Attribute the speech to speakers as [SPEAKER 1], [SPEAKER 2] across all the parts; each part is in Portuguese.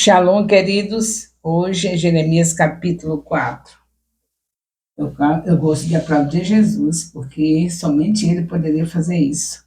[SPEAKER 1] Shalom, queridos. Hoje é Jeremias capítulo 4. Eu gosto de aplaudir Jesus, porque somente Ele poderia fazer isso.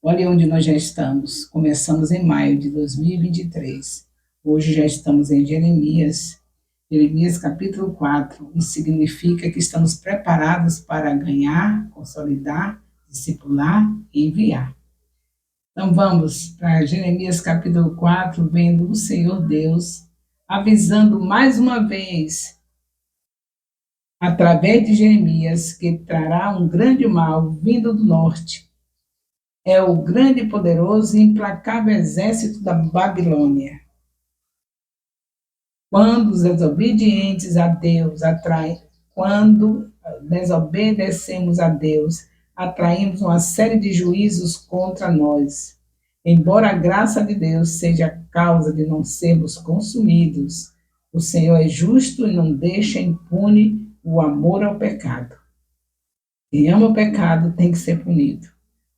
[SPEAKER 1] Olha onde nós já estamos. Começamos em maio de 2023. Hoje já estamos em Jeremias. Jeremias capítulo 4. Isso significa que estamos preparados para ganhar, consolidar, discipular e enviar. Então vamos para Jeremias capítulo 4, vendo o Senhor Deus avisando mais uma vez, através de Jeremias, que trará um grande mal vindo do norte. É o grande, poderoso e implacável exército da Babilônia. Quando os desobedientes a Deus atraem, quando desobedecemos a Deus, atraímos uma série de juízos contra nós. Embora a graça de Deus seja a causa de não sermos consumidos, o Senhor é justo e não deixa impune o amor ao pecado. Quem ama o pecado tem que ser punido.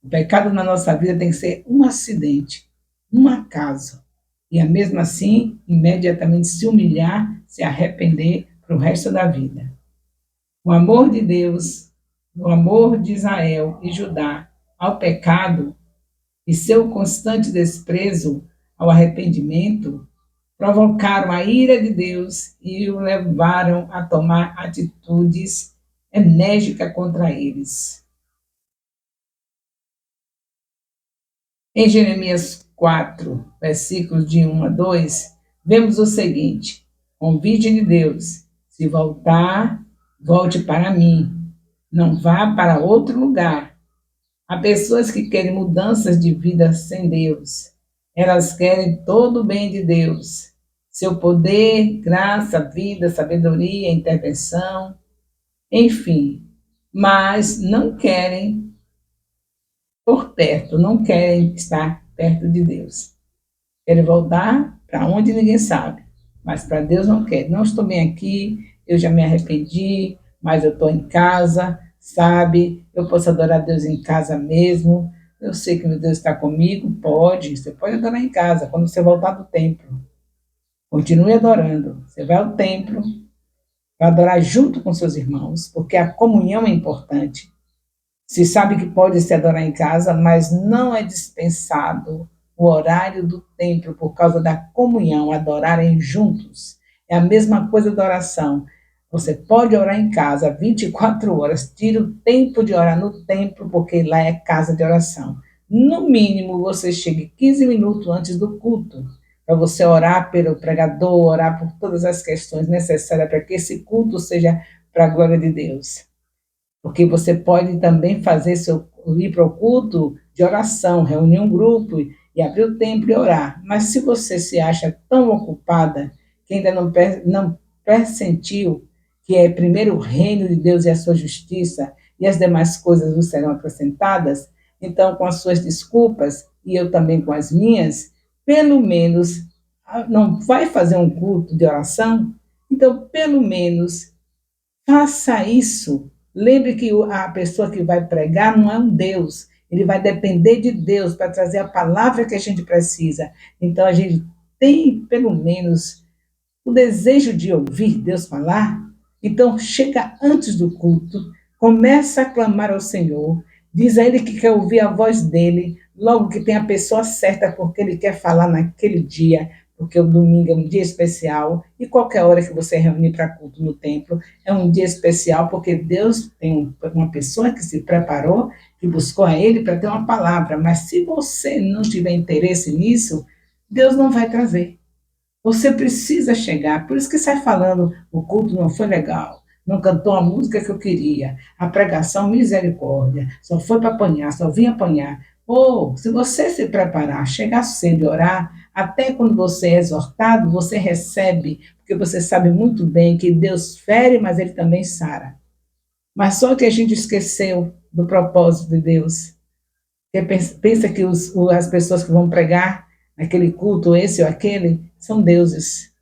[SPEAKER 1] O pecado na nossa vida tem que ser um acidente, um acaso. E mesmo assim, imediatamente se humilhar, se arrepender para o resto da vida. O amor de Deus, o amor de Israel e Judá ao pecado e seu constante desprezo ao arrependimento provocaram a ira de Deus e o levaram a tomar atitudes enérgicas contra eles. Em Jeremias 4, versículos de 1 a 2, vemos o seguinte: convite de Deus, se voltar, volte para mim, não vá para outro lugar. Há pessoas que querem mudanças de vida sem Deus. Elas querem todo o bem de Deus, seu poder, graça, vida, sabedoria, intervenção, enfim, mas não querem por perto, não querem estar perto de Deus. Querem voltar para onde ninguém sabe, mas para Deus não quer. Não estou bem aqui, eu já me arrependi, mas eu estou em casa, sabe? Eu posso adorar Deus em casa mesmo. Eu sei que meu Deus está comigo, pode. Você pode adorar em casa, quando você voltar do templo. Continue adorando. Você vai ao templo, vai adorar junto com seus irmãos, porque a comunhão é importante. Se sabe que pode se adorar em casa, mas não é dispensado o horário do templo por causa da comunhão, adorarem juntos. É a mesma coisa da oração. Você pode orar em casa 24 horas, tira o tempo de orar no templo, porque lá é casa de oração. No mínimo, você chegue 15 minutos antes do culto, para você orar pelo pregador, orar por todas as questões necessárias para que esse culto seja para a glória de Deus. Porque você pode também ir para o culto de oração, reunir um grupo e abrir o templo e orar. Mas se você se acha tão ocupada que ainda não pressentiu que é primeiro o reino de Deus e a sua justiça e as demais coisas vos serão acrescentadas, então com as suas desculpas e eu também com as minhas, pelo menos não vai fazer um culto de oração? Então, pelo menos faça isso. Lembre que a pessoa que vai pregar não é um Deus. Ele vai depender de Deus para trazer a palavra que a gente precisa. Então, a gente tem, pelo menos, o desejo de ouvir Deus falar. Então, chega antes do culto, começa a clamar ao Senhor, diz a Ele que quer ouvir a voz dEle, logo que tem a pessoa certa porque Ele quer falar naquele dia, porque o domingo é um dia especial, e qualquer hora que você reunir para culto no templo, é um dia especial, porque Deus tem uma pessoa que se preparou, que buscou a Ele para ter uma palavra, mas se você não tiver interesse nisso, Deus não vai trazer. Você precisa chegar, por isso que sai falando, o culto não foi legal, não cantou a música que eu queria, a pregação misericórdia, só foi para apanhar, só vim apanhar. Ou, se você se preparar, chegar cedo e orar, até quando você é exortado, você recebe, porque você sabe muito bem que Deus fere, mas Ele também sara. Mas só que a gente esqueceu do propósito de Deus. Pensa que as pessoas que vão pregar naquele culto, esse ou aquele, são deuses.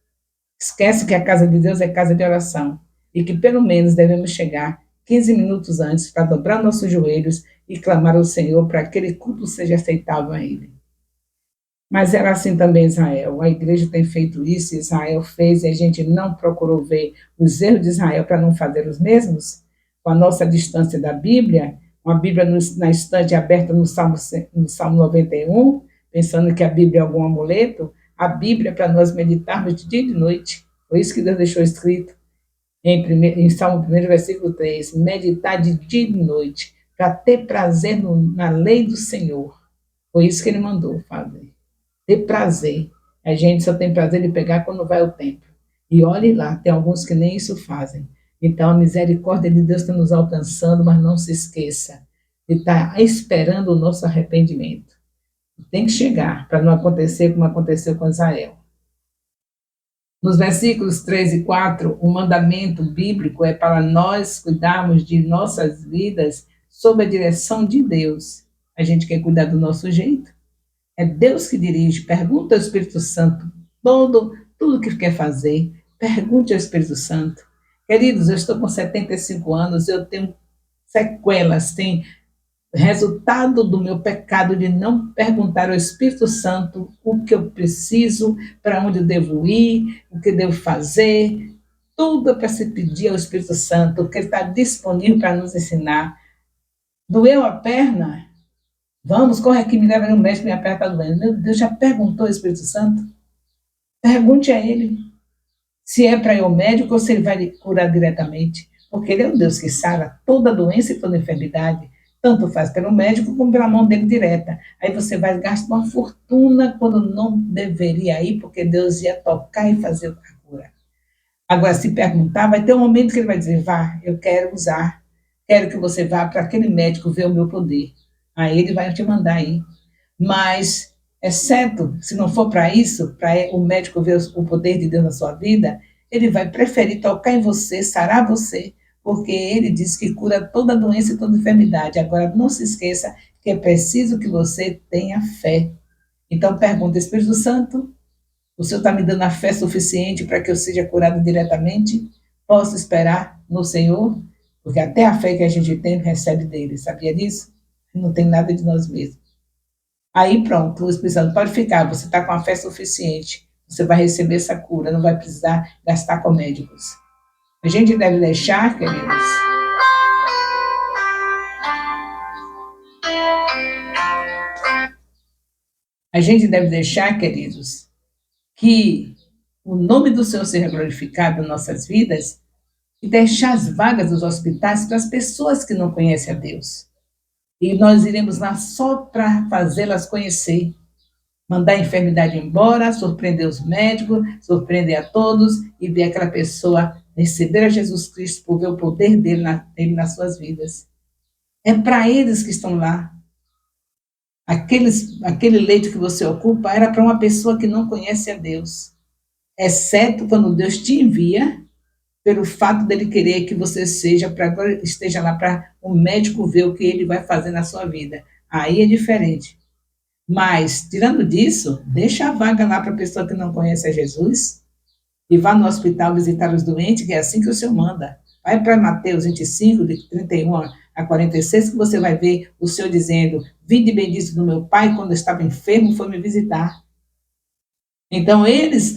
[SPEAKER 1] Esquece que a casa de Deus é casa de oração e que pelo menos devemos chegar 15 minutos antes para dobrar nossos joelhos e clamar ao Senhor para que aquele culto seja aceitável a Ele. Mas era assim também Israel. A igreja tem feito isso, Israel fez, e a gente não procurou ver os erros de Israel para não fazer os mesmos. Com a nossa distância da Bíblia, uma Bíblia na estante aberta no Salmo 91, pensando que a Bíblia é algum amuleto, a Bíblia é para nós meditarmos de dia e de noite. Foi isso que Deus deixou escrito em Salmo 1, versículo 3, meditar de dia e de noite, para ter prazer na lei do Senhor. Foi isso que ele mandou fazer. Ter prazer. A gente só tem prazer de pegar quando vai ao templo. E olhe lá, tem alguns que nem isso fazem. Então a misericórdia de Deus está nos alcançando, mas não se esqueça. Ele está esperando o nosso arrependimento. Tem que chegar, para não acontecer como aconteceu com Israel. Nos versículos 3 e 4, o mandamento bíblico é para nós cuidarmos de nossas vidas sob a direção de Deus. A gente quer cuidar do nosso jeito. É Deus que dirige. Pergunta ao Espírito Santo tudo que quer fazer. Pergunte ao Espírito Santo. Queridos, eu estou com 75 anos, eu tenho sequelas, tenho resultado do meu pecado de não perguntar ao Espírito Santo o que eu preciso, para onde eu devo ir, o que eu devo fazer. Tudo é para se pedir ao Espírito Santo, porque ele está disponível para nos ensinar. Doeu a perna? Vamos, corre aqui, me leva no médico, minha perna está doendo. Meu Deus, já perguntou ao Espírito Santo? Pergunte a ele se é para ir ao médico ou se ele vai lhe curar diretamente. Porque ele é o Deus que sara toda doença e toda enfermidade. Tanto faz pelo médico como pela mão dele direta. Aí você vai gastar uma fortuna quando não deveria ir, porque Deus ia tocar e fazer a cura. Agora, se perguntar, vai ter um momento que ele vai dizer, vá, eu quero usar, quero que você vá para aquele médico ver o meu poder. Aí ele vai te mandar aí. Mas, exceto, se não for para isso, para o médico ver o poder de Deus na sua vida, ele vai preferir tocar em você, sarar você, porque ele diz que cura toda doença e toda enfermidade. Agora, não se esqueça que é preciso que você tenha fé. Então, pergunta, Espírito Santo, o Senhor está me dando a fé suficiente para que eu seja curado diretamente? Posso esperar no Senhor? Porque até a fé que a gente tem recebe dele. Sabia disso? Não tem nada de nós mesmos. Aí pronto, o Espírito Santo pode ficar, você está com a fé suficiente, você vai receber essa cura, não vai precisar gastar com médicos. A gente deve deixar, queridos, a gente deve deixar, queridos, que o nome do Senhor seja glorificado em nossas vidas e deixar as vagas dos hospitais para as pessoas que não conhecem a Deus. E nós iremos lá só para fazê-las conhecer. Mandar a enfermidade embora, surpreender os médicos, surpreender a todos e ver aquela pessoa receber a Jesus Cristo por ver o poder dele nas suas vidas. É para eles que estão lá. Aquele leito que você ocupa era para uma pessoa que não conhece a Deus. Exceto quando Deus te envia, pelo fato dele querer que você esteja lá para o médico ver o que ele vai fazer na sua vida. Aí é diferente. Mas, tirando disso, deixa a vaga lá para a pessoa que não conhece a Jesus e vá no hospital visitar os doentes, que é assim que o Senhor manda. Vai para Mateus 25, de 31 a 46, que você vai ver o Senhor dizendo, vinde bendito do meu Pai, quando eu estava enfermo, foi me visitar. Então, eles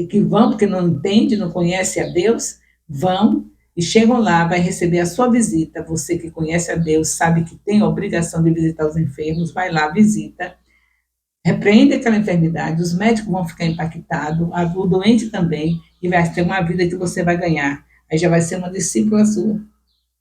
[SPEAKER 1] que vão, porque não entendem, não conhecem a Deus, vão e chegam lá, vai receber a sua visita. Você que conhece a Deus, sabe que tem a obrigação de visitar os enfermos, vai lá, visita, repreende aquela enfermidade, os médicos vão ficar impactados, o doente também, e vai ter uma vida que você vai ganhar. Aí já vai ser uma discípula sua,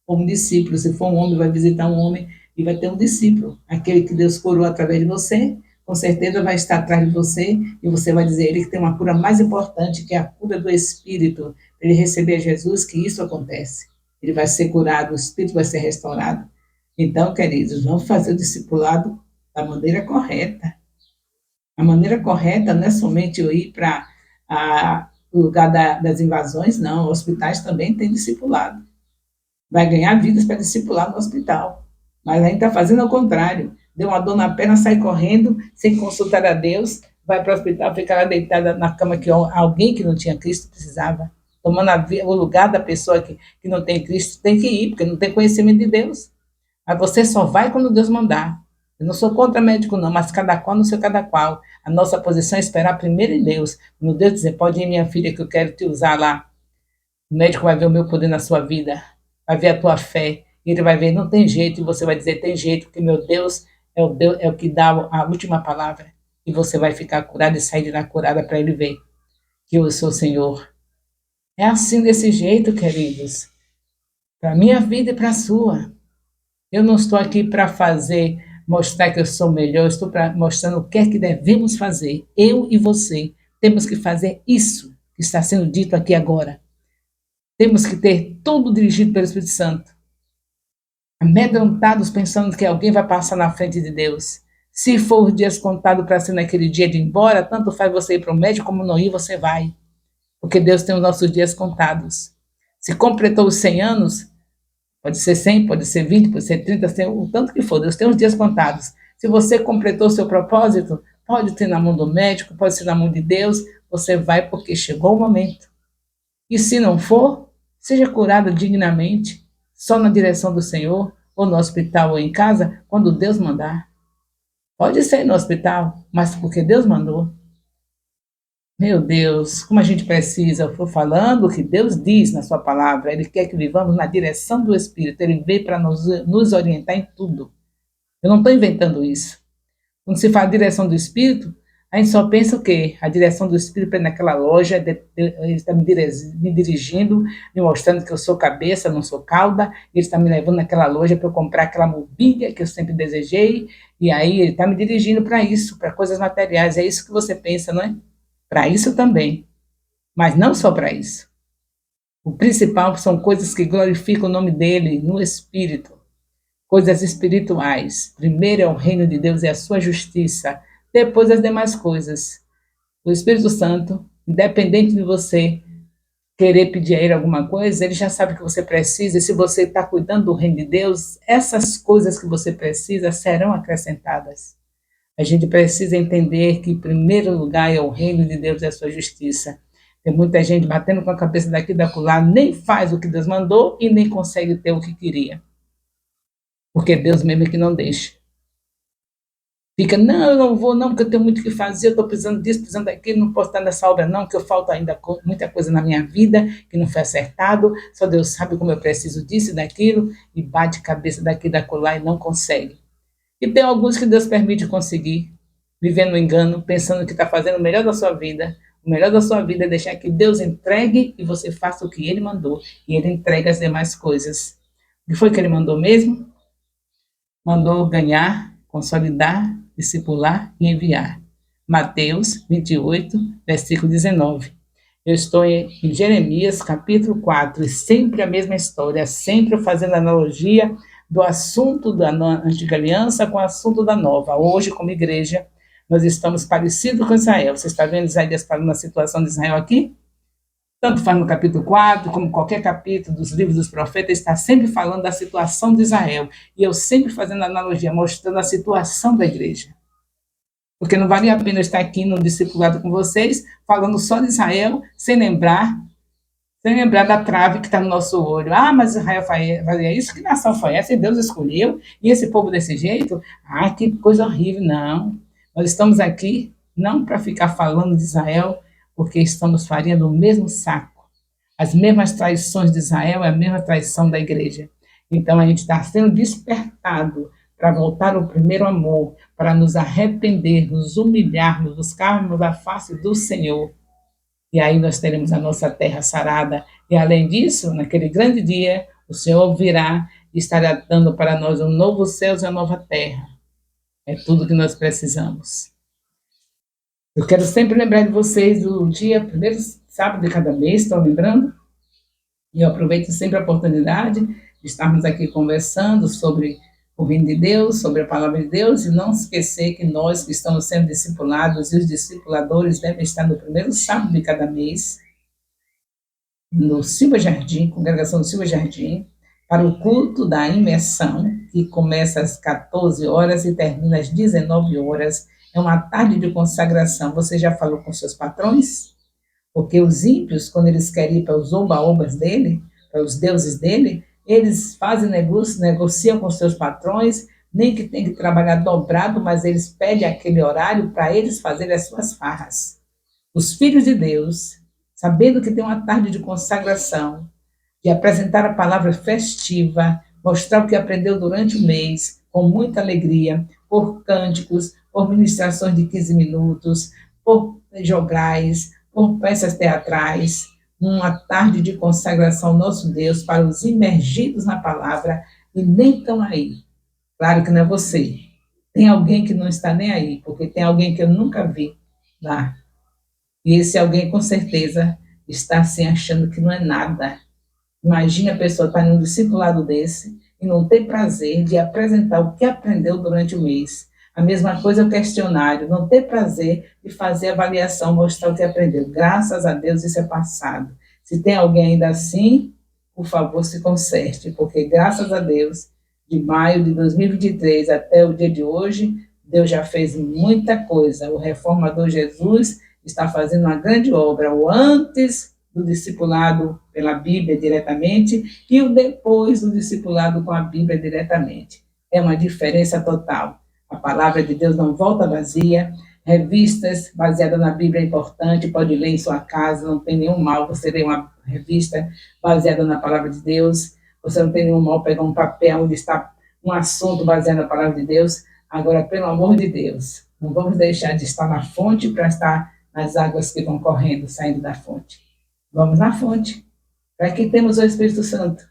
[SPEAKER 1] como discípulo. Se for um homem, vai visitar um homem e vai ter um discípulo. Aquele que Deus curou através de você, com certeza vai estar atrás de você e você vai dizer a ele que tem uma cura mais importante, que é a cura do Espírito. Para ele receber Jesus, que isso acontece. Ele vai ser curado, o Espírito vai ser restaurado. Então, queridos, vamos fazer o discipulado da maneira correta. A maneira correta não é somente eu ir para o lugar das invasões, não. Hospitais também têm discipulado. Vai ganhar vidas para discipular no hospital. Mas a gente está fazendo ao contrário. Deu uma dor na perna, sai correndo, sem consultar a Deus, vai para o hospital, fica lá deitada na cama que alguém que não tinha Cristo precisava. Tomando o lugar da pessoa que não tem Cristo, tem que ir, porque não tem conhecimento de Deus. Mas você só vai quando Deus mandar. Eu não sou contra médico, não, mas cada qual no seu cada qual. A nossa posição é esperar primeiro em Deus. Quando Deus dizer, pode ir, minha filha, que eu quero te usar lá. O médico vai ver o meu poder na sua vida, vai ver a tua fé, e ele vai ver, não tem jeito, e você vai dizer, tem jeito, porque meu Deus, é o que dá a última palavra. E você vai ficar curado e sair de lá curada para ele ver que eu sou o Senhor. É assim, desse jeito, queridos, para a minha vida e para a sua. Eu não estou aqui para fazer, mostrar que eu sou melhor, eu estou mostrando o que é que devemos fazer. Eu e você temos que fazer isso que está sendo dito aqui agora. Temos que ter tudo dirigido pelo Espírito Santo. Amedrontados pensando que alguém vai passar na frente de Deus. Se for os dias contados para ser naquele dia de ir embora, tanto faz você ir para o médico como não ir, você vai. Porque Deus tem os nossos dias contados. Se completou os 100 anos, pode ser 100, pode ser 20, pode ser 30, o tanto que for, Deus tem os dias contados. Se você completou o seu propósito, pode ser na mão do médico, pode ser na mão de Deus, você vai porque chegou o momento. E se não for, seja curado dignamente, só na direção do Senhor, ou no hospital ou em casa, quando Deus mandar. Pode ser no hospital, mas porque Deus mandou. Meu Deus, como a gente precisa, eu estou falando o que Deus diz na sua palavra, Ele quer que vivamos na direção do Espírito, Ele veio para nos orientar em tudo. Eu não estou inventando isso. Quando se fala direção do Espírito, a gente só pensa o quê? A direção do Espírito é naquela loja, ele está me dirigindo, me mostrando que eu sou cabeça, não sou cauda, ele está me levando naquela loja para eu comprar aquela mobília que eu sempre desejei, e aí ele está me dirigindo para isso, para coisas materiais, é isso que você pensa, não é? Para isso também, mas não só para isso. O principal são coisas que glorificam o nome dele no Espírito, coisas espirituais. Primeiro é o reino de Deus e a sua justiça, depois as demais coisas. O Espírito Santo, independente de você querer pedir a ele alguma coisa, ele já sabe o que você precisa, e se você está cuidando do reino de Deus, essas coisas que você precisa serão acrescentadas. A gente precisa entender que, em primeiro lugar, é o reino de Deus e a sua justiça. Tem muita gente batendo com a cabeça daqui e da acolá, nem faz o que Deus mandou e nem consegue ter o que queria. Porque Deus mesmo é que não deixa. Fica, não, eu não vou não, porque eu tenho muito o que fazer, eu estou precisando disso, precisando daquilo, não posso estar nessa obra não, que eu falta ainda muita coisa na minha vida, que não foi acertado, só Deus sabe como eu preciso disso e daquilo, e bate cabeça daqui e da acolá e não consegue. E tem alguns que Deus permite conseguir, vivendo no engano, pensando que está fazendo o melhor da sua vida. O melhor da sua vida é deixar que Deus entregue e você faça o que Ele mandou. E Ele entrega as demais coisas. O que foi que Ele mandou mesmo? Mandou ganhar, consolidar, discipular e enviar. Mateus 28, versículo 19. Eu estou em Jeremias, capítulo 4, e sempre a mesma história, sempre fazendo analogia do assunto da antiga aliança com o assunto da nova. Hoje, como igreja, nós estamos parecidos com Israel. Você está vendo Isaías falando a situação de Israel aqui? Tanto faz no capítulo 4, como qualquer capítulo dos livros dos profetas, está sempre falando da situação de Israel. E eu sempre fazendo analogia, mostrando a situação da igreja. Porque não valia a pena eu estar aqui no discipulado com vocês, falando só de Israel, sem lembrar da trave que está no nosso olho. Ah, mas Israel fazia isso? Que nação foi essa? E Deus escolheu? E esse povo desse jeito? Ah, que coisa horrível. Não. Nós estamos aqui não para ficar falando de Israel, porque estamos farinha do mesmo saco. As mesmas traições de Israel é a mesma traição da igreja. Então a gente está sendo despertado para voltar ao primeiro amor, para nos arrepender, nos humilharmos, buscarmos a face do Senhor. E aí nós teremos a nossa terra sarada. E além disso, naquele grande dia, o Senhor virá e estará dando para nós um novo céu e uma nova terra. É tudo que nós precisamos. Eu quero sempre lembrar de vocês do dia, primeiro sábado de cada mês, estão lembrando? E eu aproveito sempre a oportunidade de estarmos aqui conversando sobre o reino de Deus, sobre a palavra de Deus, e não esquecer que nós que estamos sendo discipulados e os discipuladores devem estar no primeiro sábado de cada mês, no Silva Jardim, congregação do Silva Jardim, para o culto da imersão, que começa às 14 horas e termina às 19 horas. É uma tarde de consagração. Você já falou com seus patrões? Porque os ímpios, quando eles querem ir para os oba-obas dele, para os deuses dele, eles fazem negócio, negociam com seus patrões, nem que tem que trabalhar dobrado, mas eles pedem aquele horário para eles fazerem as suas farras. Os filhos de Deus, sabendo que tem uma tarde de consagração, de apresentar a palavra festiva, mostrar o que aprendeu durante o mês, com muita alegria, por cânticos, por ministrações de 15 minutos, por jograis, por peças teatrais, uma tarde de consagração ao nosso Deus para os imergidos na palavra e nem estão aí. Claro que não é você. Tem alguém que não está nem aí, porque tem alguém que eu nunca vi lá. E esse alguém, com certeza, está se achando que não é nada. Imagine a pessoa estar em um discipulado desse e não ter prazer de apresentar o que aprendeu durante o mês. A mesma coisa é o questionário, não ter prazer de fazer avaliação, mostrar o que aprendeu. Graças a Deus isso é passado. Se tem alguém ainda assim, por favor, se conserte, porque graças a Deus, de maio de 2023 até o dia de hoje, Deus já fez muita coisa. O reformador Jesus está fazendo uma grande obra, o antes do discipulado pela Bíblia diretamente e o depois do discipulado com a Bíblia diretamente. É uma diferença total. A palavra de Deus não volta vazia. Revistas baseadas na Bíblia é importante, pode ler em sua casa, não tem nenhum mal você ler uma revista baseada na palavra de Deus. Você não tem nenhum mal pegar um papel onde está um assunto baseado na palavra de Deus. Agora, pelo amor de Deus, não vamos deixar de estar na fonte para estar nas águas que vão correndo, saindo da fonte. Vamos na fonte. Para que temos o Espírito Santo.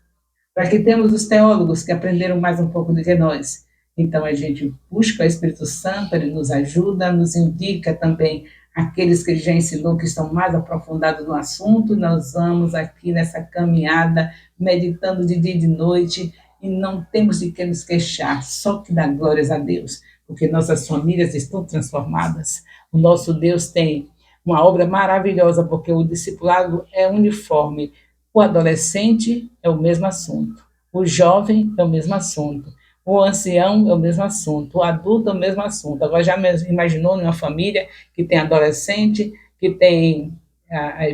[SPEAKER 1] Para que temos os teólogos que aprenderam mais um pouco do que nós. Então a gente busca o Espírito Santo, ele nos ajuda, nos indica também aqueles que ele já ensinou que estão mais aprofundados no assunto. Nós vamos aqui nessa caminhada, meditando de dia e de noite, e não temos de que nos queixar, só que dá glórias a Deus, porque nossas famílias estão transformadas. O nosso Deus tem uma obra maravilhosa, porque o discipulado é uniforme. O adolescente é o mesmo assunto, o jovem é o mesmo assunto, o ancião é o mesmo assunto, o adulto é o mesmo assunto. Agora, já imaginou numa família que tem adolescente, que tem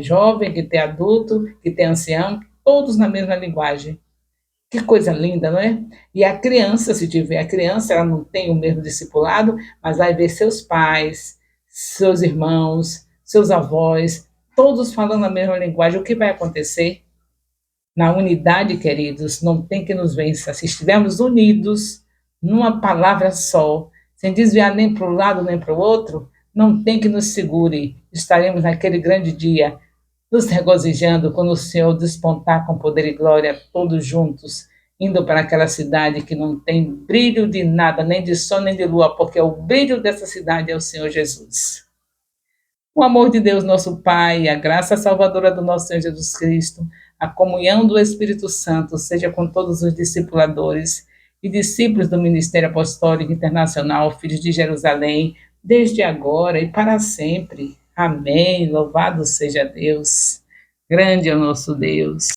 [SPEAKER 1] jovem, que tem adulto, que tem ancião, todos na mesma linguagem. Que coisa linda, não é? E a criança, se tiver a criança, ela não tem o mesmo discipulado, mas vai ver seus pais, seus irmãos, seus avós, todos falando a mesma linguagem. O que vai acontecer? Na unidade, queridos, não tem que nos vença. Se estivermos unidos numa palavra só, sem desviar nem para um lado nem para o outro, não tem que nos segure. Estaremos naquele grande dia, nos regozijando quando o Senhor despontar com poder e glória, todos juntos, indo para aquela cidade que não tem brilho de nada, nem de sol nem de lua, porque o brilho dessa cidade é o Senhor Jesus. O amor de Deus, nosso Pai, a graça salvadora do nosso Senhor Jesus Cristo, a comunhão do Espírito Santo, seja com todos os discipuladores e discípulos do Ministério Apostólico Internacional, Filhos de Jerusalém, desde agora e para sempre. Amém. Louvado seja Deus. Grande é o nosso Deus.